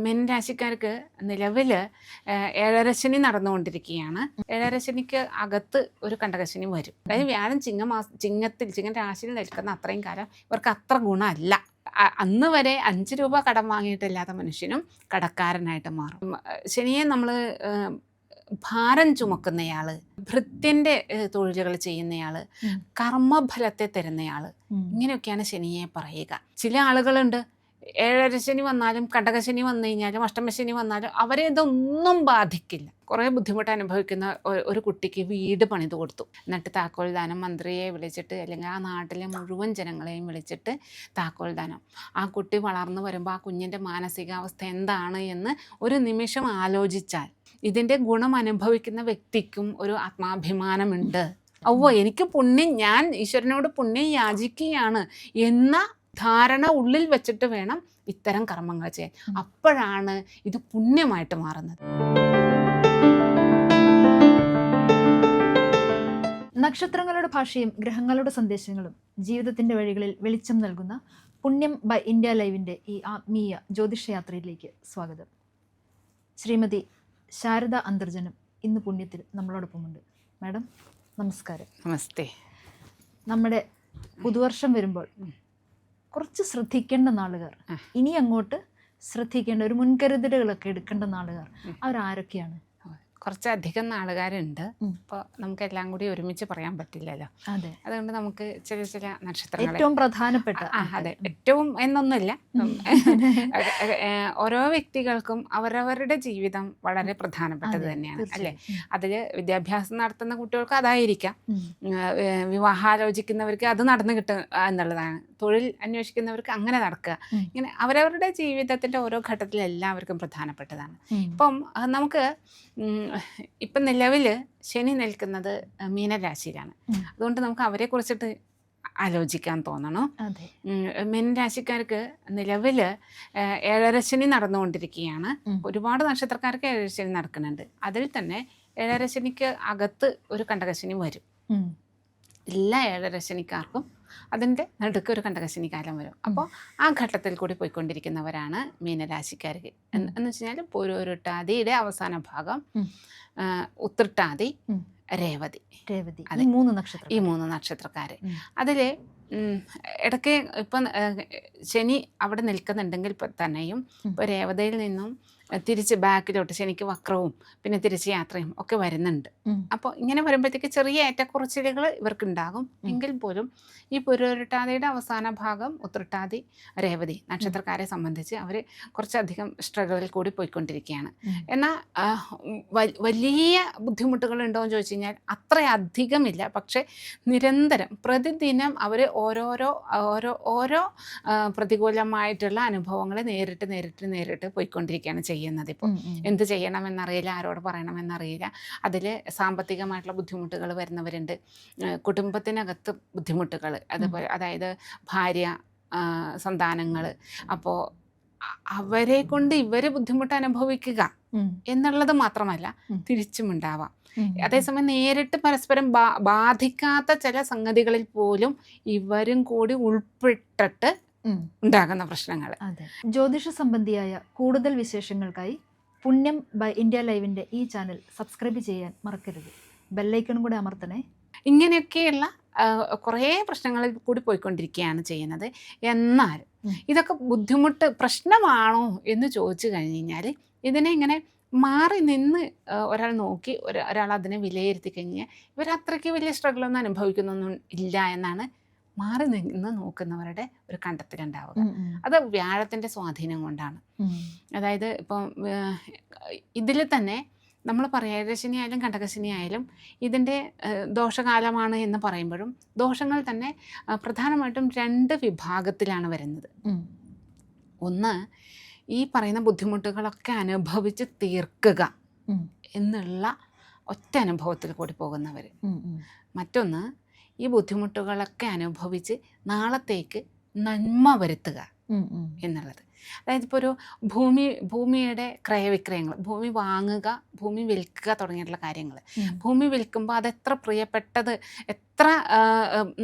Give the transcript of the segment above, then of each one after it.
മീൻ രാശിക്കാർക്ക് നിലവിൽ ഏഴരശനി നടന്നുകൊണ്ടിരിക്കുകയാണ്. ഏഴരശനിക്ക് അകത്ത് ഒരു കണ്ടകശനി വരും. അതായത് വ്യാഴം ചിങ്ങൻ രാശിയിൽ നിൽക്കുന്ന അത്രയും കാലം ഇവർക്ക് അത്ര ഗുണമല്ല. അന്ന് വരെ 5 രൂപ കടം വാങ്ങിയിട്ടില്ലാത്ത മനുഷ്യനും കടക്കാരനായിട്ട് മാറും. ശനിയെ നമ്മൾ ഭാരം ചുമക്കുന്നയാള്, ഭൃത്യന്റെ തൊഴിലുകൾ ചെയ്യുന്നയാള്, കർമ്മഫലത്തെ തരുന്നയാള്, ഇങ്ങനെയൊക്കെയാണ് ശനിയെ പറയുക. ചില ആളുകളുണ്ട്, ഏഴരശനി വന്നാലും കണ്ടകശനി വന്നു കഴിഞ്ഞാലും അഷ്ടമശനി വന്നാലും അവരെ ഇതൊന്നും ബാധിക്കില്ല. കുറേ ബുദ്ധിമുട്ട് അനുഭവിക്കുന്ന ഒരു കുട്ടിക്ക് വീട് പണിത് കൊടുത്തു. എന്നിട്ട് താക്കോൽ ദാനം മന്ത്രിയെ വിളിച്ചിട്ട് അല്ലെങ്കിൽ ആ നാട്ടിലെ മുഴുവൻ ജനങ്ങളെയും വിളിച്ചിട്ട് താക്കോൽ ദാനം. ആ കുട്ടി വളർന്നു വരുമ്പോൾ ആ കുഞ്ഞിൻ്റെ മാനസികാവസ്ഥ എന്താണ് എന്ന് ഒരു നിമിഷം ആലോചിച്ചാൽ ഇതിൻ്റെ ഗുണം അനുഭവിക്കുന്ന വ്യക്തിക്കും ഒരു ആത്മാഭിമാനമുണ്ട്. എനിക്ക് പുണ്യം, ഞാൻ ഈശ്വരനോട് പുണ്യം യാചിക്കുകയാണ് എന്ന ധാരണ ഉള്ളിൽ വെച്ചിട്ട് വേണം ഇത്തരം കർമ്മങ്ങൾ ചെയ്യാൻ. അപ്പോഴാണ് ഇത് പുണ്യമായിട്ട് മാറുന്നത്. നക്ഷത്രങ്ങളുടെ ഭാഷയും ഗ്രഹങ്ങളുടെ സന്ദേശങ്ങളും ജീവിതത്തിന്റെ വഴികളിൽ വെളിച്ചം നൽകുന്ന പുണ്യം ബൈ ഇന്ത്യ ലൈവിന്റെ ഈ ആത്മീയ ജ്യോതിഷയാത്രയിലേക്ക് സ്വാഗതം. ശ്രീമതി ശാരദ അന്തർജനം ഇന്ന് പുണ്യത്തിൽ നമ്മളോടൊപ്പമുണ്ട്. മാഡം നമസ്കാരം. നമസ്തേ. നമ്മുടെ പുതുവർഷം വരുമ്പോൾ കുറച്ച് ശ്രദ്ധിക്കേണ്ട നാളുകാർ, ഇനി അങ്ങോട്ട് ശ്രദ്ധിക്കേണ്ട ഒരു മുൻകരുതലുകളൊക്കെ എടുക്കേണ്ട നാളുകാർ, അവരാരൊക്കെയാണ്? കുറച്ചധികം നാളുകാരുണ്ട്. അപ്പോൾ നമുക്ക് എല്ലാം കൂടി ഒരുമിച്ച് പറയാൻ പറ്റില്ലല്ലോ. അതെ, അതുകൊണ്ട് നമുക്ക് ചില നക്ഷത്രങ്ങൾ, ഏറ്റവും പ്രധാനപ്പെട്ട, അതെ, ഏറ്റവും എന്നൊന്നുമില്ല, ഓരോ വ്യക്തികൾക്കും അവരവരുടെ ജീവിതം വളരെ പ്രധാനപ്പെട്ടത് തന്നെയാണ് അല്ലേ. അതിൽ വിദ്യാഭ്യാസം നടത്തുന്ന കുട്ടികൾക്ക് അതായിരിക്കാം, വിവാഹാലോചിക്കുന്നവർക്ക് അത് നടന്നു കിട്ടുക എന്നുള്ളതാണ്, തൊഴിൽ അന്വേഷിക്കുന്നവർക്ക് അങ്ങനെ നടക്കുക. ഇങ്ങനെ അവരവരുടെ ജീവിതത്തിൻ്റെ ഓരോ ഘട്ടത്തിൽ എല്ലാവർക്കും പ്രധാനപ്പെട്ടതാണ്. ഇപ്പം നമുക്ക് ഇപ്പം നിലവിൽ ശനി നിൽക്കുന്നത് മീനരാശിയിലാണ്. അതുകൊണ്ട് നമുക്ക് അവരെ കുറിച്ചിട്ട് ആലോചിക്കാൻ തോന്നണം. മീനരാശിക്കാർക്ക് നിലവിൽ ഏഴരശനി നടന്നുകൊണ്ടിരിക്കുകയാണ്. ഒരുപാട് നക്ഷത്രക്കാർക്ക് ഏഴരശനി നടക്കുന്നുണ്ട്. അതിൽ തന്നെ ഏഴരശനിക്ക് അകത്ത് ഒരു കണ്ടകശനി വരും. എല്ലാ ഏഴരശനിക്കാർക്കും അതിൻ്റെ നടുക്ക് ഒരു കണ്ടകശനി കാലം വരും. അപ്പോൾ ആ ഘട്ടത്തിൽ കൂടി പോയിക്കൊണ്ടിരിക്കുന്നവരാണ് മീനരാശിക്കാർക്ക്. എന്ന് വെച്ച് കഴിഞ്ഞാൽ പൂരോരുട്ടാതിയുടെ അവസാന ഭാഗം, ഉത്രട്ടാതി, രേവതി, ഈ 3 നക്ഷത്രക്കാർ. അതിൽ ഇടയ്ക്ക് ഇപ്പം ശനി അവിടെ നിൽക്കുന്നുണ്ടെങ്കിൽ തന്നെയും ഇപ്പോൾ രേവതിയിൽ നിന്നും തിരിച്ച് ബാക്കിലോട്ട് ശനിക്ക് വക്രവും പിന്നെ തിരിച്ച് യാത്രയും ഒക്കെ വരുന്നുണ്ട്. അപ്പോൾ ഇങ്ങനെ വരുമ്പോഴത്തേക്ക് ചെറിയ ഏറ്റക്കുറച്ചിലുകൾ ഇവർക്കുണ്ടാകും. എങ്കിൽ പോലും ഈ പുരോരുട്ടാതിയുടെ അവസാന ഭാഗം, ഉത്രട്ടാതി, രേവതി നക്ഷത്രക്കാരെ സംബന്ധിച്ച് അവർ കുറച്ചധികം സ്ട്രഗിളിൽ കൂടി പോയിക്കൊണ്ടിരിക്കുകയാണ്. എന്നാൽ വലിയ ബുദ്ധിമുട്ടുകൾ ഉണ്ടോ എന്ന് ചോദിച്ചു കഴിഞ്ഞാൽ അത്രയധികമില്ല. പക്ഷേ നിരന്തരം പ്രതിദിനം അവർ ഓരോ പ്രതികൂലമായിട്ടുള്ള അനുഭവങ്ങളെ നേരിട്ട് പോയിക്കൊണ്ടിരിക്കുകയാണ് ചെയ്യുന്നത്. ഇപ്പോൾ എന്ത് ചെയ്യണമെന്നറിയില്ല, ആരോട് പറയണമെന്നറിയില്ല. അതിൽ സാമ്പത്തികമായിട്ടുള്ള ബുദ്ധിമുട്ടുകൾ വരുന്നവരുണ്ട്, കുടുംബത്തിനകത്ത് ബുദ്ധിമുട്ടുകൾ, അതുപോലെ അതായത് ഭാര്യ, സന്താനങ്ങൾ. അപ്പോൾ അവരെ കൊണ്ട് ഇവർ ബുദ്ധിമുട്ട് അനുഭവിക്കുക എന്നുള്ളത് മാത്രമല്ല, തിരിച്ചുമുണ്ടാവാം. അതേസമയം നേരിട്ട് പരസ്പരം ബാധിക്കാത്ത ചില സംഗതികളിൽ പോലും ഇവരും കൂടി ഉൾപ്പെട്ടിട്ട് ഉണ്ടാകുന്ന പ്രശ്നങ്ങൾ. അതെ, ജ്യോതിഷ സംബന്ധിയായ കൂടുതൽ വിശേഷങ്ങൾക്കായി പുണ്യം ബൈ ഇന്ത്യ ലൈവിന്റെ ഈ ചാനൽ സബ്സ്ക്രൈബ് ചെയ്യാൻ മറക്കരുത്. ബെല്ലൈക്കണും കൂടെ അമർത്തണേ. ഇങ്ങനെയൊക്കെയുള്ള കുറേ പ്രശ്നങ്ങളിൽ കൂടി പോയിക്കൊണ്ടിരിക്കുകയാണ് ചെയ്യുന്നത്. എന്നാൽ ഇതൊക്കെ പ്രശ്നമാണോ എന്ന് ചോദിച്ചു കഴിഞ്ഞ് കഴിഞ്ഞാൽ ഇതിനെ ഇങ്ങനെ മാറി നിന്ന് ഒരാൾ നോക്കി ഒരാൾ അതിനെ വിലയിരുത്തി കഴിഞ്ഞാൽ ഇവരത്രയ്ക്ക് വലിയ സ്ട്രഗിളൊന്നും അനുഭവിക്കുന്നൊന്നും ഇല്ല എന്നാണ് മാറി നിന്ന് നോക്കുന്നവരുടെ ഒരു കണ്ടെത്തലുണ്ടാവുക. അത് വ്യാഴത്തിൻ്റെ സ്വാധീനം കൊണ്ടാണ്. അതായത് ഇപ്പം ഇതിൽ തന്നെ നമ്മൾ ഏഴരശനി ആയാലും കണ്ടകശനി ആയാലും ഇതിൻ്റെ ദോഷകാലമാണ് എന്ന് പറയുമ്പോഴും ദോഷങ്ങൾ തന്നെ പ്രധാനമായിട്ടും 2 വിഭാഗത്തിലാണ് വരുന്നത്. ഒന്ന്, ഈ പറയുന്ന ബുദ്ധിമുട്ടുകളൊക്കെ അനുഭവിച്ച് തീർക്കുക എന്നുള്ള ഒറ്റ അനുഭവത്തിൽ കൂടി പോകുന്നവർ. മറ്റൊന്ന്, ഈ ബുദ്ധിമുട്ടുകളൊക്കെ അനുഭവിച്ച് നാളത്തേക്ക് നന്മ വരുത്തുക എന്നുള്ളത്. അതായത് ഇപ്പോൾ ഒരു ഭൂമിയുടെ ക്രയവിക്രയങ്ങൾ, ഭൂമി വാങ്ങുക, ഭൂമി വിൽക്കുക തുടങ്ങിയിട്ടുള്ള കാര്യങ്ങൾ. ഭൂമി വിൽക്കുമ്പോൾ അത് എത്ര പ്രിയപ്പെട്ടത്, എത്ര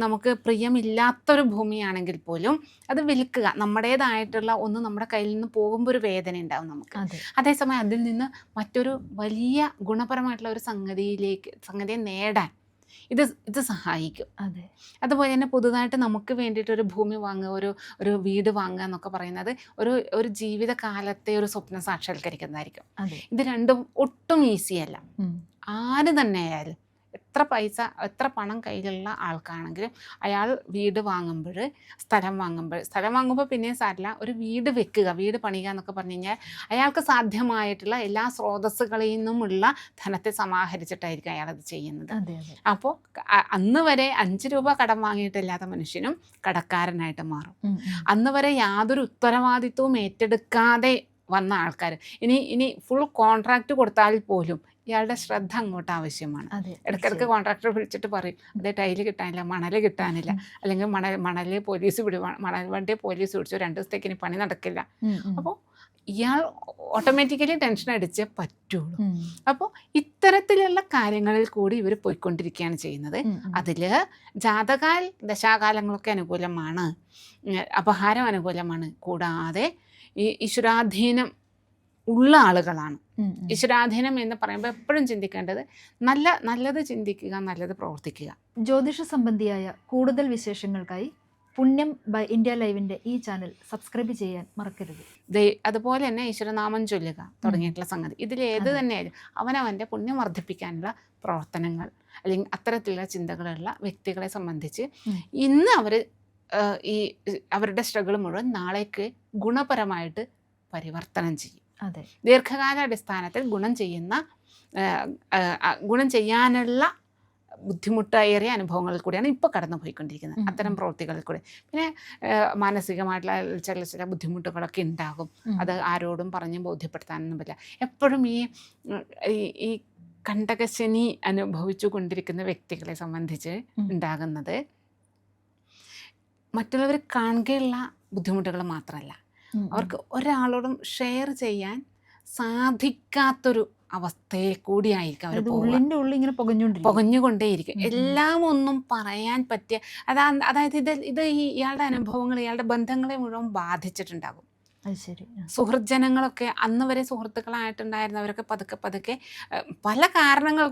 നമുക്ക് പ്രിയമില്ലാത്തൊരു ഭൂമിയാണെങ്കിൽ പോലും അത് വിൽക്കുക. നമ്മുടേതായിട്ടുള്ള ഒന്ന് നമ്മുടെ കയ്യിൽ നിന്ന് പോകുമ്പോൾ ഒരു വേദന ഉണ്ടാവും നമുക്ക്. അതേസമയം അതിൽ നിന്ന് മറ്റൊരു വലിയ ഗുണപരമായിട്ടുള്ള ഒരു സംഗതിയെ നേടാൻ ഇത് സഹായിക്കും. അതുപോലെ തന്നെ പുതുതായിട്ട് നമുക്ക് വേണ്ടിയിട്ട് ഒരു ഭൂമി വാങ്ങുക, ഒരു വീട് വാങ്ങുക എന്നൊക്കെ പറയുന്നത് ഒരു ജീവിതകാലത്തെ ഒരു സ്വപ്നം സാക്ഷാത്കരിക്കുന്നതായിരിക്കും. ഇത് രണ്ടും ഒട്ടും ഈസിയല്ല. ആര് തന്നെ ആയാലും, എത്ര പണം കയ്യിലുള്ള ആൾക്കാണെങ്കിലും അയാൾ വീട് വാങ്ങുമ്പോൾ, സ്ഥലം വാങ്ങുമ്പോൾ പിന്നെയും സാരില്ല, ഒരു വീട് വെക്കുക, വീട് പണിയുക എന്നൊക്കെ പറഞ്ഞു കഴിഞ്ഞാൽ അയാൾക്ക് സാധ്യമായിട്ടുള്ള എല്ലാ സ്രോതസ്സുകളിൽ നിന്നുമുള്ള ധനത്തെ സമാഹരിച്ചിട്ടായിരിക്കും അയാളത് ചെയ്യുന്നത്. അപ്പോൾ അന്ന് വരെ 5 രൂപ കടം വാങ്ങിയിട്ടില്ലാത്ത മനുഷ്യനും കടക്കാരനായിട്ട് മാറും. അന്ന് വരെ യാതൊരു ഉത്തരവാദിത്വവും ഏറ്റെടുക്കാതെ വന്ന ആൾക്കാർ ഇനി ഫുൾ കോൺട്രാക്റ്റ് കൊടുത്താൽ പോലും ഇയാളുടെ ശ്രദ്ധ അങ്ങോട്ട് ആവശ്യമാണ്. ഇടയ്ക്കിടയ്ക്ക് കോൺട്രാക്ടർ വിളിച്ചിട്ട് പറയും, അത് ടൈല് കിട്ടാനില്ല, മണൽ കിട്ടാനില്ല, അല്ലെങ്കിൽ മണൽ പോലീസ് മണൽ വണ്ടിയെ പോലീസ് പിടിച്ചു, 2 ദിവസത്തേക്ക് ഇനി പണി നടക്കില്ല. അപ്പോൾ ഇയാൾ ഓട്ടോമാറ്റിക്കലി ടെൻഷൻ അടിച്ചേ പറ്റുള്ളൂ. അപ്പോൾ ഇത്തരത്തിലുള്ള കാര്യങ്ങളിൽ കൂടി ഇവർ പോയിക്കൊണ്ടിരിക്കുകയാണ് ചെയ്യുന്നത്. അതിൽ ജാതകാൽ ദശാകാലങ്ങളൊക്കെ അനുകൂലമാണ്, അപഹാരം അനുകൂലമാണ്, കൂടാതെ ഈ ഈശ്വരാധീനം ഉള്ള ആളുകളാണ്. ഈശ്വരാധീനം എന്ന് പറയുമ്പോൾ എപ്പോഴും ചിന്തിക്കേണ്ടത് നല്ലത് ചിന്തിക്കുക, നല്ലത് പ്രവർത്തിക്കുക. ജ്യോതിഷ സംബന്ധിയായ കൂടുതൽ വിശേഷങ്ങൾക്കായി പുണ്യം ബൈ ഇന്ത്യ ലൈവിൻ്റെ ഈ ചാനൽ സബ്സ്ക്രൈബ് ചെയ്യാൻ മറക്കരുത്. അതുപോലെ തന്നെ ഈശ്വരനാമം ചൊല്ലുക തുടങ്ങിയിട്ടുള്ള സംഗതി, ഇതിലേത് തന്നെയായാലും അവനവൻ്റെ പുണ്യം വർദ്ധിപ്പിക്കാനുള്ള പ്രവർത്തനങ്ങൾ അല്ലെങ്കിൽ അത്തരത്തിലുള്ള ചിന്തകളുള്ള വ്യക്തികളെ സംബന്ധിച്ച് ഇന്ന് അവർ ഈ അവരുടെ സ്ട്രഗിൾ മുഴുവൻ നാളേക്ക് ഗുണപരമായിട്ട് പരിവർത്തനം ചെയ്യും. ദീർഘകാല അടിസ്ഥാനത്തിൽ ഗുണം ചെയ്യാനുള്ള ബുദ്ധിമുട്ടേറിയ അനുഭവങ്ങളിൽ കൂടിയാണ് ഇപ്പോൾ കടന്നു പോയിക്കൊണ്ടിരിക്കുന്നത്, അത്തരം പ്രവൃത്തികളിൽ കൂടി. പിന്നെ മാനസികമായിട്ടുള്ള ചില ബുദ്ധിമുട്ടുകളൊക്കെ ഉണ്ടാകും. അത് ആരോടും പറഞ്ഞ് ബോധ്യപ്പെടുത്താനൊന്നും പറ്റില്ല. എപ്പോഴും ഈ കണ്ടകശനി അനുഭവിച്ചു കൊണ്ടിരിക്കുന്ന വ്യക്തികളെ സംബന്ധിച്ച് ഉണ്ടാകുന്നത് മറ്റുള്ളവർ കാണുകയുള്ള ബുദ്ധിമുട്ടുകൾ മാത്രമല്ല, അവർക്ക് ഒരാളോടും ഷെയർ ചെയ്യാൻ സാധിക്കാത്തൊരു അവസ്ഥയിൽ കൂടിയായിരിക്കും അവർ പുകഞ്ഞുകൊണ്ടേയിരിക്കും. എല്ലാം ഒന്നും പറയാൻ പറ്റിയ അതായത് ഇത് ഇയാളുടെ അനുഭവങ്ങൾ, ഇയാളുടെ ബന്ധങ്ങളെ മുഴുവൻ ബാധിച്ചിട്ടുണ്ടാകും. സുഹൃജനങ്ങളൊക്കെ അന്ന് വരെ സുഹൃത്തുക്കളായിട്ടുണ്ടായിരുന്നവരൊക്കെ പതുക്കെ പല കാരണങ്ങൾ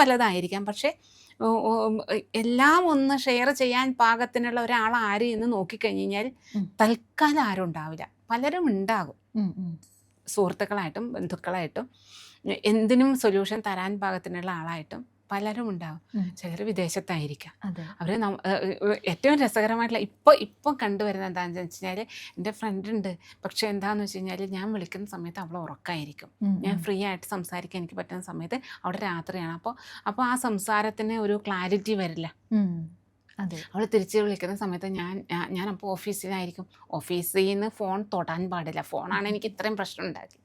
പലതായിരിക്കാം. പക്ഷെ എല്ലാം ഒന്ന് ഷെയർ ചെയ്യാൻ പാകത്തിനുള്ള ഒരാൾ ആര് എന്ന് നോക്കിക്കഴിഞ്ഞ് കഴിഞ്ഞാൽ തൽക്കാലം ആരും ഉണ്ടാവില്ല. പലരും ഉണ്ടാകും, സുഹൃത്തുക്കളായിട്ടും ബന്ധുക്കളായിട്ടും എന്തിനും സൊല്യൂഷൻ തരാൻ പാകത്തിനുള്ള ആളായിട്ടും പലരും ഉണ്ടാവും. ചിലർ വിദേശത്തായിരിക്കാം. അവർ ഏറ്റവും രസകരമായിട്ടുള്ള ഇപ്പം കണ്ടുവരുന്നത് എന്താണെന്ന് വെച്ച് കഴിഞ്ഞാൽ, എൻ്റെ ഫ്രണ്ട് ഉണ്ട്, പക്ഷെ എന്താണെന്ന് വെച്ച് കഴിഞ്ഞാൽ ഞാൻ വിളിക്കുന്ന സമയത്ത് അവൾ ഉറക്കമായിരിക്കും. ഞാൻ ഫ്രീ ആയിട്ട് സംസാരിക്കാൻ എനിക്ക് പറ്റുന്ന സമയത്ത് അവിടെ രാത്രിയാണ്. അപ്പോൾ ആ സംസാരത്തിന് ഒരു ക്ലാരിറ്റി വരില്ല. അവൾ തിരിച്ച് വിളിക്കുന്ന സമയത്ത് ഞാനപ്പോൾ ഓഫീസിലായിരിക്കും. ഓഫീസിൽ നിന്ന് ഫോൺ തൊടാൻ പാടില്ല, ഫോണാണ് എനിക്ക് ഇത്രയും പ്രശ്നം ഉണ്ടാക്കിയത്.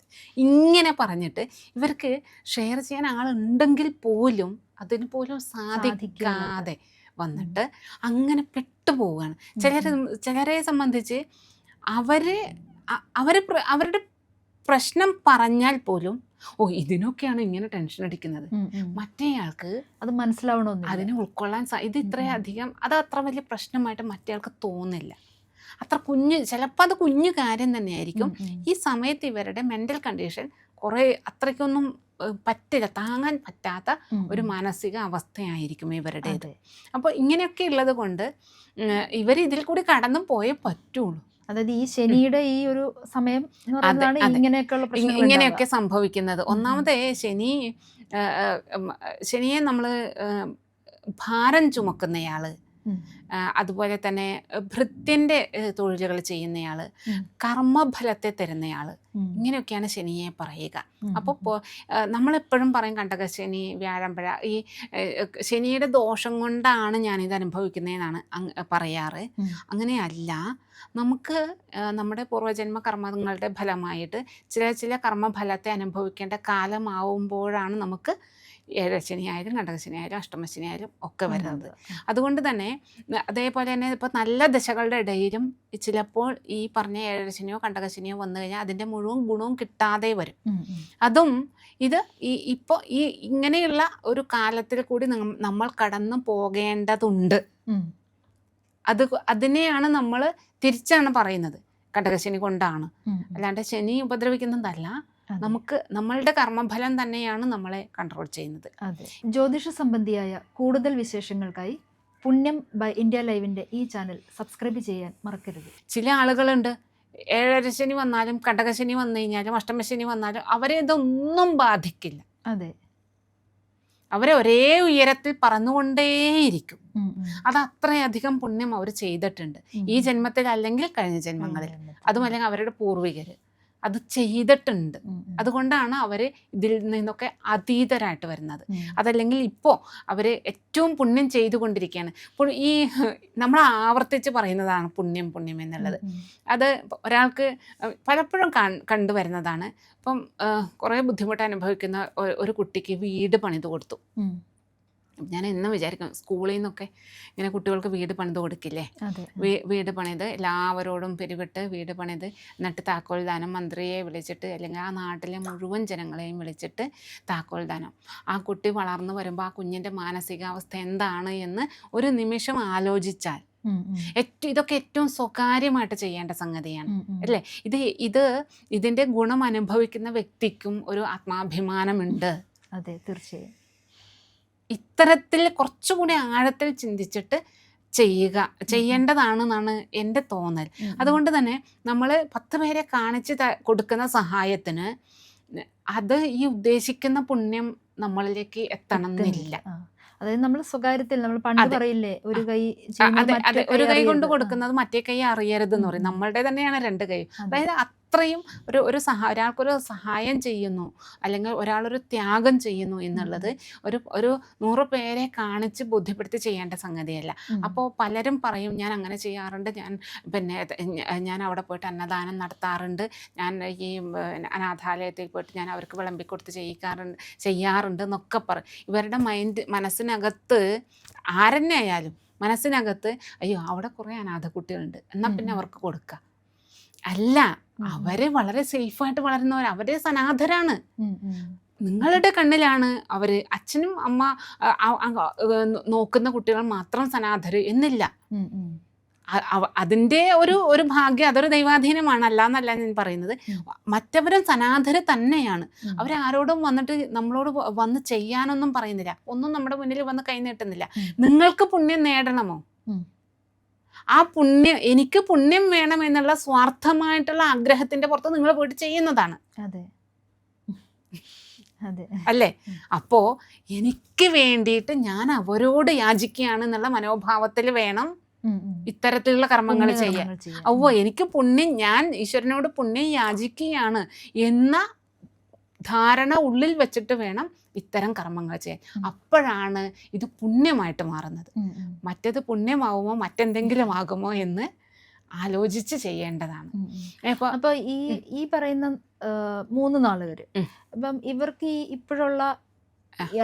ഇങ്ങനെ പറഞ്ഞിട്ട് ഇവർക്ക് ഷെയർ ചെയ്യാൻ ആളുണ്ടെങ്കിൽ പോലും അതിന് പോലും സാധിക്കാതെ വന്നിട്ട് അങ്ങനെ പെട്ടുപോവുകയാണ്. ചിലരെ സംബന്ധിച്ച് അവരുടെ പ്രശ്നം പറഞ്ഞാൽ പോലും ഇതിനൊക്കെയാണ് ഇങ്ങനെ ടെൻഷൻ അടിക്കുന്നത്, മറ്റേയാൾക്ക് അത് മനസ്സിലാവണമെന്ന്, അതിനെ ഉൾക്കൊള്ളാൻ ഇത് ഇത്രയധികം അത് അത്ര വലിയ പ്രശ്നമായിട്ട് മറ്റേയാൾക്ക് തോന്നില്ല. ചിലപ്പോൾ അത് കുഞ്ഞു കാര്യം തന്നെയായിരിക്കും. ഈ സമയത്ത് ഇവരുടെ മെൻ്റൽ കണ്ടീഷൻ അത്രയ്ക്കൊന്നും പറ്റില്ല, താങ്ങാൻ പറ്റാത്ത ഒരു മാനസിക അവസ്ഥയായിരിക്കും ഇവരുടേത്. അപ്പോൾ ഇങ്ങനെയൊക്കെ ഉള്ളത് കൊണ്ട് ഇവർ ഇതിൽ കൂടി കടന്നു പോയേ പറ്റുള്ളൂ. അതായത് ഈ ശനിയുടെ ഈ ഒരു സമയം ഇങ്ങനെയൊക്കെ സംഭവിക്കുന്നത്. ഒന്നാമത് ശനിയെ നമ്മൾ ഭാരം ചുമക്കുന്നയാള്, അതുപോലെ തന്നെ ഭൃത്യൻ്റെ തൊഴിലുകൾ ചെയ്യുന്നയാൾ, കർമ്മഫലത്തെ തരുന്നയാൾ, ഇങ്ങനെയൊക്കെയാണ് ശനിയെ പറയുക. അപ്പോൾ നമ്മളെപ്പോഴും പറയും കണ്ടകശനി, വ്യാഴമ്പഴ, ഈ ശനിയുടെ ദോഷം കൊണ്ടാണ് ഞാനിത് അനുഭവിക്കുന്നതെന്നാണ് പറയാറ്. അങ്ങനെയല്ല, നമുക്ക് നമ്മുടെ പൂർവ്വജന്മ കർമ്മങ്ങളുടെ ഫലമായിട്ട് ചില കർമ്മഫലത്തെ അനുഭവിക്കേണ്ട കാലമാവുമ്പോഴാണ് നമുക്ക് ഏഴരശനി ആയാലും കണ്ടകശനി ആയാലും അഷ്ടമശനി ആയാലും ഒക്കെ വരുന്നത്. അതുകൊണ്ട് തന്നെ അതേപോലെ തന്നെ ഇപ്പോൾ നല്ല ദശകളുടെ ഇടയിലും ചിലപ്പോൾ ഈ പറഞ്ഞ ഏഴരശനിയോ കണ്ടകശനിയോ വന്നു കഴിഞ്ഞാൽ അതിൻ്റെ മുഴുവൻ ഗുണവും കിട്ടാതെ വരും. അതും ഇത് ഇപ്പോൾ ഈ ഇങ്ങനെയുള്ള ഒരു കാലത്തിൽ കൂടി നമ്മൾ കടന്നു പോകേണ്ടതുണ്ട്. അതിനെയാണ് നമ്മൾ തിരിച്ചാണ് പറയുന്നത്, കണ്ടകശനി കൊണ്ടാണ്, അല്ലാണ്ട് ശനി ഉപദ്രവിക്കുന്നതല്ല. നമുക്ക് നമ്മളുടെ കർമ്മഫലം തന്നെയാണ് നമ്മളെ കൺട്രോൾ ചെയ്യുന്നത്. അതെ. ജ്യോതിഷ സംബന്ധിയായ കൂടുതൽ വിശേഷങ്ങൾക്കായി പുണ്യം ബൈ ഇന്ത്യ ലൈവിൻ്റെ ഈ ചാനൽ സബ്സ്ക്രൈബ് ചെയ്യാൻ മറക്കരുത്. ചില ആളുകളുണ്ട്, ഏഴരശനി വന്നാലും കണ്ടകശനി വന്നു കഴിഞ്ഞാലും അഷ്ടമശനി വന്നാലും അവരെ ഇതൊന്നും ബാധിക്കില്ല. അതെ, അവരെ ഒരേ ഉയരത്തിൽ പറന്നുകൊണ്ടേയിരിക്കും. അത് അത്രയധികം പുണ്യം അവർ ചെയ്തിട്ടുണ്ട് ഈ ജന്മത്തിൽ അല്ലെങ്കിൽ കഴിഞ്ഞ ജന്മങ്ങളിൽ, അതുമല്ലെങ്കിൽ അവരുടെ പൂർവികർ അത് ചെയ്തിട്ടുണ്ട്. അതുകൊണ്ടാണ് അവർ ഇതിൽ നിന്നൊക്കെ അതീതരായിട്ട് വരുന്നത്. അതല്ലെങ്കിൽ ഇപ്പോൾ അവർ ഏറ്റവും പുണ്യം ചെയ്തുകൊണ്ടിരിക്കുകയാണ്. ഈ നമ്മൾ ആവർത്തിച്ച് പറയുന്നതാണ് പുണ്യം പുണ്യം എന്നുള്ളത്. അത് ഒരാൾക്ക് പലപ്പോഴും കണ്ടുവരുന്നതാണ്. ഇപ്പം കുറേ ബുദ്ധിമുട്ട് അനുഭവിക്കുന്ന ഒരു കുട്ടിക്ക് വീട് പണിത് കൊടുത്തു. ഞാൻ എന്നും വിചാരിക്കും, സ്കൂളിൽ നിന്നൊക്കെ ഇങ്ങനെ കുട്ടികൾക്ക് വീട് പണിത് കൊടുക്കില്ലേ, വീട് പണിത് എല്ലാവരോടും പിരിവിട്ട് വീട് പണിത് എന്നിട്ട് താക്കോൽ ദാനം മന്ത്രിയെ വിളിച്ചിട്ട് അല്ലെങ്കിൽ ആ നാട്ടിലെ മുഴുവൻ ജനങ്ങളെയും വിളിച്ചിട്ട് താക്കോൽ ദാനം. ആ കുട്ടി വളർന്നു വരുമ്പോൾ ആ കുഞ്ഞിൻ്റെ മാനസികാവസ്ഥ എന്താണ് എന്ന് ഒരു നിമിഷം ആലോചിച്ചാൽ ഇതൊക്കെ ഏറ്റവും സ്വകാര്യമായിട്ട് ചെയ്യേണ്ട സംഗതിയാണ് അല്ലേ. ഇതിൻ്റെ ഗുണം അനുഭവിക്കുന്ന വ്യക്തിക്കും ഒരു ആത്മാഭിമാനമുണ്ട്. അതെ, തീർച്ചയായും. ഇത്തരത്തിൽ കുറച്ചുകൂടി ആഴത്തിൽ ചിന്തിച്ചിട്ട് ചെയ്യേണ്ടതാണെന്നാണ് എൻ്റെ തോന്നൽ. അതുകൊണ്ട് തന്നെ നമ്മൾ 10 പേരെ കാണിച്ച് കൊടുക്കുന്ന സഹായത്തിന് അത് ഈ ഉദ്ദേശിക്കുന്ന പുണ്യം നമ്മളിലേക്ക് എത്തണമെന്നില്ല. അതായത് നമ്മൾ സ്വകാര്യത്തിൽ നമ്മൾ പണ്ട് പറയില്ലേ, ഒരു കൈ ഒരു കൈ കൊണ്ട് കൊടുക്കുന്നത് മറ്റേ കൈ അറിയരുതെന്ന് പറയും. നമ്മളുടെ തന്നെയാണ് 2 കൈ. അതായത് അത്രയും ഒരാൾക്കൊരു സഹായം ചെയ്യുന്നു അല്ലെങ്കിൽ ഒരാളൊരു ത്യാഗം ചെയ്യുന്നു എന്നുള്ളത് ഒരു 100 പേരെ കാണിച്ച് ബോധ്യപ്പെടുത്തി ചെയ്യേണ്ട സംഗതിയല്ല. അപ്പോൾ പലരും പറയും, ഞാൻ അങ്ങനെ ചെയ്യാറുണ്ട്, ഞാൻ അവിടെ പോയിട്ട് അന്നദാനം നടത്താറുണ്ട്, ഞാൻ ഈ അനാഥാലയത്തിൽ പോയിട്ട് ഞാൻ അവർക്ക് വിളമ്പിക്കൊടുത്ത് ചെയ്യാറുണ്ട് എന്നൊക്കെ പറയും. ഇവരുടെ മനസ്സിനകത്ത് ആരെന്നെ ആയാലും മനസ്സിനകത്ത് അയ്യോ അവിടെ കുറേ അനാഥ കുട്ടികളുണ്ട്, എന്നാൽ പിന്നെ അവർക്ക് കൊടുക്കുക. അല്ല, അവര് വളരെ സേഫായിട്ട് വളരുന്നവർ, അവരെ സനാഥരാണ്. നിങ്ങളുടെ കണ്ണിലാണ് അവര് അച്ഛനും അമ്മ നോക്കുന്ന കുട്ടികൾ മാത്രം സനാഥര് എന്നില്ല. അതിൻ്റെ ഒരു ഭാഗ്യം, അതൊരു ദൈവാധീനമാണ്, അല്ലാന്നല്ല ഞാൻ പറയുന്നത്. മറ്റവരും സനാഥര് തന്നെയാണ്. അവരാരോടും വന്നിട്ട് നമ്മളോട് വന്ന് ചെയ്യാനൊന്നും പറയുന്നില്ല, ഒന്നും നമ്മുടെ മുന്നിൽ വന്ന് കൈ നീട്ടുന്നില്ല. നിങ്ങൾക്ക് പുണ്യം നേടണമോ? ആ പുണ്യം, എനിക്ക് പുണ്യം വേണം എന്നുള്ള സ്വാർത്ഥമായിട്ടുള്ള ആഗ്രഹത്തിന്റെ പുറത്ത് നിങ്ങൾ പോയിട്ട് ചെയ്യുന്നതാണ്. അല്ലേ? അപ്പോ എനിക്ക് വേണ്ടിയിട്ട് ഞാൻ അവരോട് യാചിക്കുകയാണ് എന്നുള്ള മനോഭാവത്തിൽ വേണം ഇത്തരത്തിലുള്ള കർമ്മങ്ങൾ ചെയ്യാൻ. എനിക്ക് പുണ്യം, ഞാൻ ഈശ്വരനോട് പുണ്യം യാചിക്കുകയാണ് എന്ന ധാരണ ഉള്ളിൽ വെച്ചിട്ട് വേണം ഇത്തരം കർമ്മങ്ങൾ ചെയ്യാൻ. അപ്പോഴാണ് ഇത് പുണ്യമായിട്ട് മാറുന്നത്. മറ്റേത് പുണ്യമാവുമോ മറ്റെന്തെങ്കിലും ആകുമോ എന്ന് ആലോചിച്ച് ചെയ്യേണ്ടതാണ്. അപ്പൊ ഈ പറയുന്ന 3 നാളുകാര്, അപ്പം ഇവർക്ക് ഇപ്പോഴുള്ള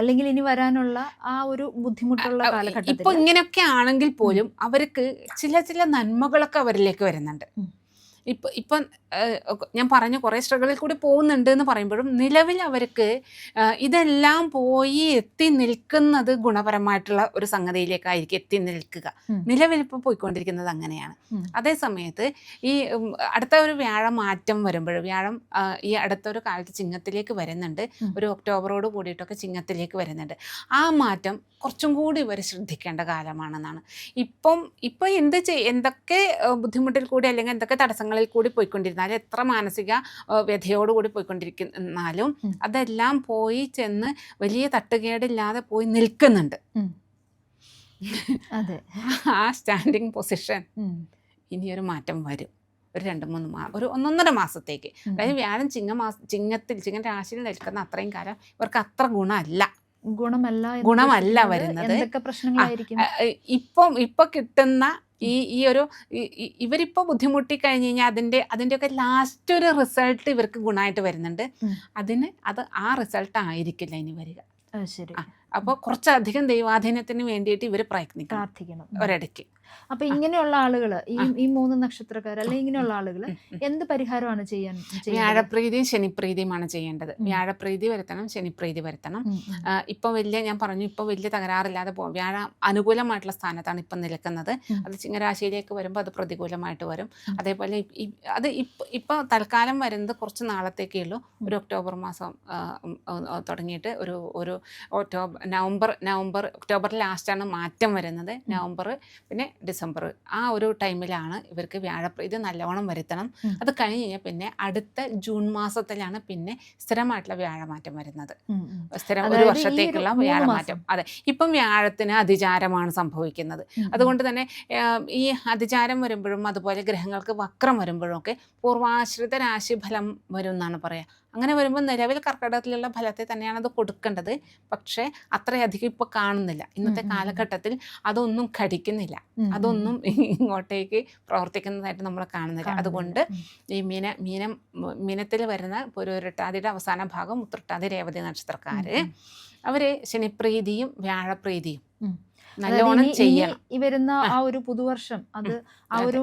അല്ലെങ്കിൽ ഇനി വരാനുള്ള ആ ഒരു ബുദ്ധിമുട്ടുള്ള കാലഘട്ടത്തിൽ ഇപ്പൊ ഇങ്ങനെയൊക്കെ ആണെങ്കിൽ പോലും അവർക്ക് ചില നന്മകളൊക്കെ അവരിലേക്ക് വരുന്നുണ്ട്. ഇപ്പം ഞാൻ പറഞ്ഞു കുറേ സ്ട്രഗിളിൽ കൂടി പോകുന്നുണ്ട് എന്ന് പറയുമ്പോഴും നിലവിൽ അവർക്ക് ഇതെല്ലാം പോയി എത്തി നിൽക്കുന്നത് ഗുണപരമായിട്ടുള്ള ഒരു സംഗതിയിലേക്കായിരിക്കും എത്തി നിൽക്കുക. നിലവിൽ ഇപ്പോൾ പോയിക്കൊണ്ടിരിക്കുന്നത് അങ്ങനെയാണ്. അതേ സമയത്ത് ഈ അടുത്ത ഒരു വ്യാഴം മാറ്റം വരുമ്പോൾ, വ്യാഴം ഈ അടുത്തൊരു കാലത്ത് ചിങ്ങത്തിലേക്ക് വരുന്നുണ്ട്, ഒരു ഒക്ടോബറോട് കൂടിയിട്ടൊക്കെ ചിങ്ങത്തിലേക്ക് വരുന്നുണ്ട്. ആ മാറ്റം കുറച്ചും കൂടി ഇവർ ശ്രദ്ധിക്കേണ്ട കാലമാണെന്നാണ്. ഇപ്പം എന്തൊക്കെ ബുദ്ധിമുട്ടിൽ കൂടി അല്ലെങ്കിൽ എന്തൊക്കെ തടസ്സങ്ങളിൽ കൂടി പോയിക്കൊണ്ടിരുന്നാലും, എത്ര മാനസിക വ്യഥയോടുകൂടി പോയിക്കൊണ്ടിരിക്കുന്നാലും അതെല്ലാം പോയി ചെന്ന് വലിയ തട്ടുകേടില്ലാതെ പോയി നിൽക്കുന്നുണ്ട്. ആ സ്റ്റാൻഡിങ് പൊസിഷൻ ഇനിയൊരു മാറ്റം വരും. ഒരു 2-3 ഒരു 1.5 മാസത്തേക്ക്. അതായത് വ്യാഴം ചിങ്ങ രാശിയിൽ നിൽക്കുന്ന അത്രയും കാലം ഇവർക്ക് അത്ര ഗുണമല്ല വരുന്നത്. ഇപ്പൊ കിട്ടുന്ന ഇവരിപ്പോൾ ബുദ്ധിമുട്ടി കഴിഞ്ഞ് കഴിഞ്ഞാൽ അതിൻ്റെയൊക്കെ ലാസ്റ്റ് ഒരു റിസൾട്ട് ഇവർക്ക് ഗുണമായിട്ട് വരുന്നുണ്ട്. ആ റിസൾട്ട് ആയിരിക്കില്ല ഇനി വരിക. ശരി. അപ്പോൾ കുറച്ചധികം ദൈവാധീനത്തിന് വേണ്ടിയിട്ട് ഇവർ പ്രയത്നിക്കണം പ്രാർത്ഥിക്കണം. ഒരിടയ്ക്ക്. അപ്പൊ ഇങ്ങനെയുള്ള ആളുകള് ഈ 3 നക്ഷത്രക്കാർ അല്ലെങ്കിൽ ഇങ്ങനെയുള്ള ആളുകള് എന്ത് പരിഹാരമാണ് ചെയ്യുന്നത്? വ്യാഴപ്രീതിയും ശനിപ്രീതിയുമാണ് ചെയ്യേണ്ടത്. വ്യാഴപ്രീതി വരുത്തണം, ശനിപ്രീതി വരുത്തണം. ഇപ്പൊ ഞാൻ പറഞ്ഞു, ഇപ്പൊ വലിയ തകരാറില്ലാതെ പോകും. വ്യാഴം അനുകൂലമായിട്ടുള്ള സ്ഥാനത്താണ് ഇപ്പം നിൽക്കുന്നത്. അത് ചിങ്ങരാശിയിലേക്ക് വരുമ്പോൾ അത് പ്രതികൂലമായിട്ട് വരും. അതേപോലെ അത് ഇപ്പൊ തൽക്കാലം വരുന്നത് കുറച്ച് നാളത്തേക്കേ ഉള്ളൂ. ഒരു ഒക്ടോബർ മാസം തുടങ്ങിയിട്ട് ഒരു നവംബർ ഒക്ടോബർ ലാസ്റ്റാണ് മാറ്റം വരുന്നത്. നവംബർ പിന്നെ ഡിസംബർ ആ ഒരു ടൈമിലാണ് ഇവർക്ക് വ്യാഴപ്രീതി നല്ലോണം വരുത്തണം. അത് കഴിഞ്ഞ് കഴിഞ്ഞാൽ പിന്നെ അടുത്ത ജൂൺ മാസത്തിലാണ് പിന്നെ സ്ഥിരമായിട്ടുള്ള വ്യാഴമാറ്റം വരുന്നത്. സ്ഥിരം ഒരു വർഷത്തേക്കുള്ള വ്യാഴമാറ്റം. അതെ, ഇപ്പം വ്യാഴത്തിന് അതിചാരമാണ് സംഭവിക്കുന്നത്. അതുകൊണ്ട് തന്നെ ഈ അതിചാരം വരുമ്പോഴും അതുപോലെ ഗ്രഹങ്ങൾക്ക് വക്രം വരുമ്പോഴും ഒക്കെ പൂർവാശ്രിത രാശിഫലം വരും എന്നാണ് പറയുക. അങ്ങനെ വരുമ്പോൾ നിലവിൽ കർക്കിടകത്തിലുള്ള ഫലത്തെ തന്നെയാണ് അത് കൊടുക്കേണ്ടത്. പക്ഷേ അത്രയധികം ഇപ്പോൾ കാണുന്നില്ല. ഇന്നത്തെ കാലഘട്ടത്തിൽ അതൊന്നും ഘടിക്കുന്നില്ല, അതൊന്നും ഇങ്ങോട്ടേക്ക് പ്രവർത്തിക്കുന്നതായിട്ട് നമ്മൾ കാണുന്നില്ല. അതുകൊണ്ട് ഈ മീനത്തിൽ വരുന്ന പുരുരുട്ടാതിയുടെ അവസാന ഭാഗം ഉത്രട്ടാതി രേവതി നക്ഷത്രക്കാർ അവർ ശനിപ്രീതിയും വ്യാഴപ്രീതിയും നല്ലോണം ചെയ്യണം. ഈ വരുന്ന ആ ഒരു പുതുവർഷം അത് ആ ഒരു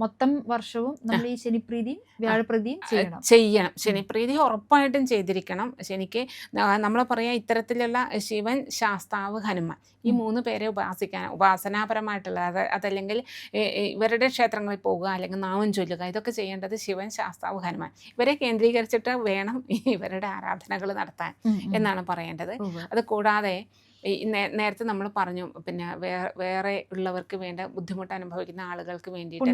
മൊത്തം വർഷവും നമ്മൾ ഈ ശനിപ്രീതിയും വ്യാഴപ്രീതിയും ചെയ്യണം. ശനിപ്രീതി ഉറപ്പായിട്ടും ചെയ്തിരിക്കണം. ശനിക്ക് നമ്മൾ പറയാം ഇത്തരത്തിലുള്ള ശിവൻ, ശാസ്താവ്, ഹനുമാൻ ഈ 3 പേരെ ഉപാസനാപരമായിട്ടുള്ള അതല്ലെങ്കിൽ ഇവരുടെ ക്ഷേത്രങ്ങളിൽ പോകുക അല്ലെങ്കിൽ നാമം ചൊല്ലുക, ഇതൊക്കെ ചെയ്യേണ്ടത് ശിവൻ, ശാസ്താവ്, ഹനുമാൻ ഇവരെ കേന്ദ്രീകരിച്ചിട്ട് വേണം ഇവരുടെ ആരാധനകൾ നടത്താൻ എന്നാണ് പറയേണ്ടത്. അത് കൂടാതെ നേരത്തെ നമ്മൾ പറഞ്ഞു, പിന്നെ വേറെ ഉള്ളവർക്ക് വേണ്ട ബുദ്ധിമുട്ട് അനുഭവിക്കുന്ന ആളുകൾക്ക് വേണ്ടിയിട്ട്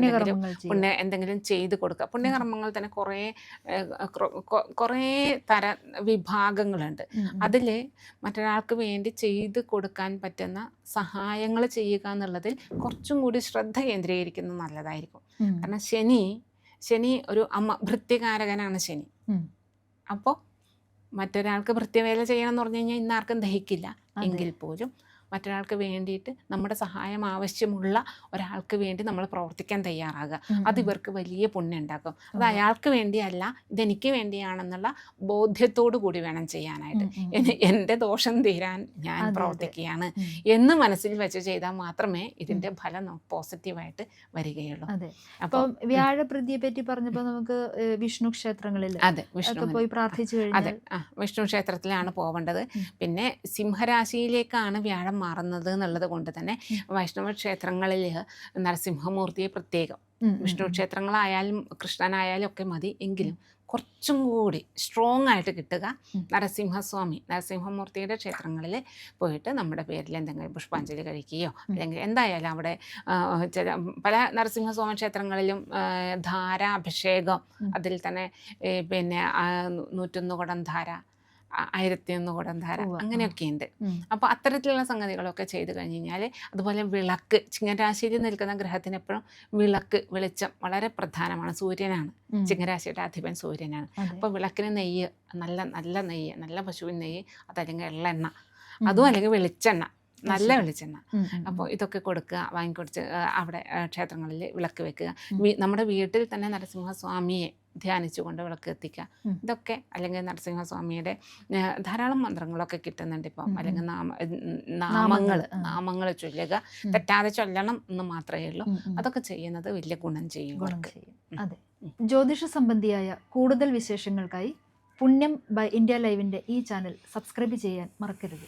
എന്തെങ്കിലും ചെയ്തു കൊടുക്കുക. പുണ്യകർമ്മങ്ങൾ തന്നെ കുറേ വിഭാഗങ്ങളുണ്ട്. അതിൽ മറ്റൊരാൾക്ക് വേണ്ടി ചെയ്തു കൊടുക്കാൻ പറ്റുന്ന സഹായങ്ങൾ ചെയ്യുക എന്നുള്ളതിൽ കുറച്ചും കൂടി ശ്രദ്ധ കേന്ദ്രീകരിക്കുന്നത് നല്ലതായിരിക്കും. കാരണം ശനി ഒരു ഭൃത്യകാരകനാണ് ശനി. അപ്പോൾ മറ്റൊരാൾക്ക് ഭൃത്യവേല ചെയ്യണം എന്ന് പറഞ്ഞു കഴിഞ്ഞാൽ ഇന്നാർക്കും ദഹിക്കില്ല. എങ്കിൽ പോലും മറ്റൊരാൾക്ക് വേണ്ടിയിട്ട് നമ്മുടെ സഹായം ആവശ്യമുള്ള ഒരാൾക്ക് വേണ്ടി നമ്മൾ പ്രവർത്തിക്കാൻ തയ്യാറാകുക. അത് ഇവർക്ക് വലിയ പുണ്യം ഉണ്ടാക്കും. അത് അയാൾക്ക് വേണ്ടിയല്ല, ഇതെനിക്ക് വേണ്ടിയാണെന്നുള്ള ബോധ്യത്തോടു കൂടി വേണം ചെയ്യാനായിട്ട്. എൻ്റെ ദോഷം തീരാൻ ഞാൻ പ്രവർത്തിക്കുകയാണ് എന്ന് മനസ്സിൽ വെച്ച് ചെയ്താൽ മാത്രമേ ഇതിൻ്റെ ഫലം പോസിറ്റീവായിട്ട് വരികയുള്ളൂ. അപ്പോൾ വ്യാഴപ്രീതിയെ പറ്റി പറഞ്ഞപ്പോൾ നമുക്ക് വിഷ്ണു ക്ഷേത്രങ്ങളിൽ പോയി പ്രാർത്ഥിച്ചു കഴിഞ്ഞാൽ വിഷ്ണു ക്ഷേത്രത്തിലാണ് പോവേണ്ടത്. പിന്നെ സിംഹരാശിയിലേക്കാണ് വ്യാഴം മാറുന്നത് എന്നുള്ളത് കൊണ്ട് തന്നെ വൈഷ്ണവ ക്ഷേത്രങ്ങളിൽ നരസിംഹമൂർത്തിയെ പ്രത്യേകം, വിഷ്ണു ക്ഷേത്രങ്ങളായാലും കൃഷ്ണനായാലും ഒക്കെ മതി, എങ്കിലും കുറച്ചും കൂടി സ്ട്രോങ് ആയിട്ട് കിട്ടുക നരസിംഹമൂർത്തിയുടെ ക്ഷേത്രങ്ങളിൽ പോയിട്ട് നമ്മുടെ പേരിൽ എന്തെങ്കിലും പുഷ്പാഞ്ജലി കഴിക്കുകയോ അല്ലെങ്കിൽ എന്തായാലും അവിടെ പല നരസിംഹസ്വാമി ക്ഷേത്രങ്ങളിലും ധാരാഭിഷേകം, അതിൽ തന്നെ പിന്നെ 101 കുടം ധാര, 1001 കുടം ധാര, അങ്ങനെയൊക്കെ ഉണ്ട്. അപ്പോൾ അത്തരത്തിലുള്ള സംഗതികളൊക്കെ ചെയ്ത് കഴിഞ്ഞ് കഴിഞ്ഞാൽ, അതുപോലെ വിളക്ക്, ചിങ്ങരാശിയിൽ നിൽക്കുന്ന ഗ്രഹത്തിന് എപ്പോഴും വെളിച്ചം വളരെ പ്രധാനമാണ്. സൂര്യനാണ് ചിങ്ങരാശിയുടെ അധിപൻ, സൂര്യനാണ്. അപ്പോൾ വിളക്കിന് നെയ്യ്, നല്ല നെയ്യ്, നല്ല പശുവിൻ നെയ്യ്, അതല്ലെങ്കിൽ എള്ളെണ്ണ, അതും അല്ലെങ്കിൽ വെളിച്ചെണ്ണ, നല്ല വെളിച്ചെണ്ണ. അപ്പോൾ ഇതൊക്കെ വാങ്ങിക്കൊടുത്ത് അവിടെ ക്ഷേത്രങ്ങളിൽ വിളക്ക് വെക്കുക. നമ്മുടെ വീട്ടിൽ തന്നെ നരസിംഹസ്വാമിയെ ധ്യാനിച്ചുകൊണ്ട് വിളക്ക് എത്തിക്കുക. ഇതൊക്കെ, അല്ലെങ്കിൽ നരസിംഹസ്വാമിയുടെ ധാരാളം മന്ത്രങ്ങളൊക്കെ കിട്ടുന്നുണ്ട് ഇപ്പം, അല്ലെങ്കിൽ നാമങ്ങൾ ചൊല്ലുക, തെറ്റാതെ ചൊല്ലണം എന്ന് മാത്രമേ ഉള്ളൂ. അതൊക്കെ ചെയ്യുന്നത് വലിയ ഗുണം ചെയ്യും. അതെ, ജ്യോതിഷ സംബന്ധിയായ കൂടുതൽ വിശേഷങ്ങൾക്കായി പുണ്യം ബൈ ഇന്ത്യ ലൈവിൻ്റെ ഈ ചാനൽ സബ്സ്ക്രൈബ് ചെയ്യാൻ മറക്കരുത്.